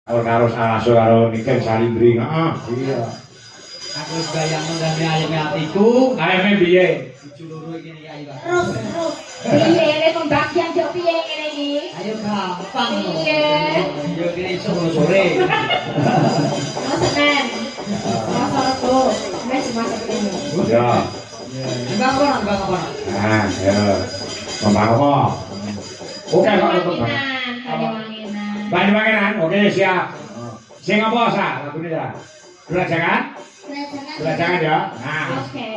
karo Saraso karo Niken Salindri. Heeh, iya. Aku wis bayang ndane ayame atiku. Ayame piye? Bojo loro iki nek ayo. Terus. Piye nek pembagian yo piye ngene iki? Ayo gampang. Piye? Yo kene iso sore. Senen. Masa Rebo. Wis masuk kene. Ya. Mbak kono, Mbak kono. Nah, ya. Mbak apa? Oke, kok Banyuwanginan. Banyuwanginan, oke siap. Sing apa sa lagune ya? Belajangan? Belajangan ya. Nah. Oke.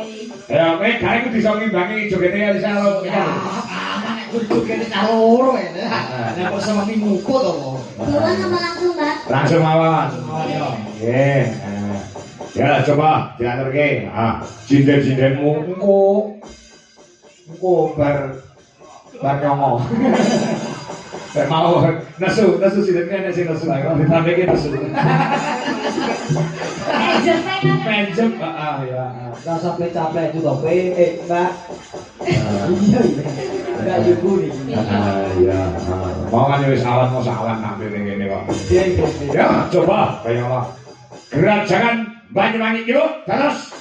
Ya, kowe gare kudu iso ngimbangi jogete ya bisa lo. Nek kudu kene kaloro ya. Nek kok sama minuku to. Duluan apa langsung, Mbak? Langsung mawon. Ayo. Nggih. Ya coba diaturke. Ah, jinden-jindenmu engko bar nyongo. Nek mau nesu sinden kene sing nesu ae kok ditambahke nesu. Penjem, ya. Ora sampai capek itu to, Mbak. Iya. Enggak ibu nih. Iya. Mau kan wis awan nampil ning kene kok. Iya. Ya, coba bayanglah. Gerak jangan Banyuwangi yuk, terus.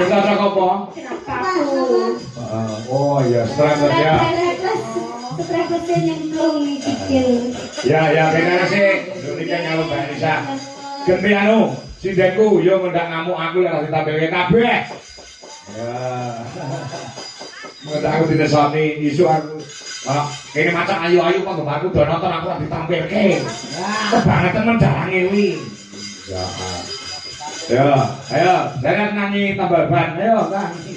Kita cocok apa? Oh iya, stress ya. Stress yang belum dikit. Ya, benar sih. Dulu kan kalau Mbak Nisa. Ganti anu, sindeku yo ngendak ngamuk aku lah ditampilke kabeh. Ya. Ngendak aku ditesoni isu aku. Kene macam ayu-ayu kok aku do nonton aku ora ditampilke. Banget temen jalange kuwi. Ya. Ayo, jangan nyanyi tambal ban. Ayo, nyanyi.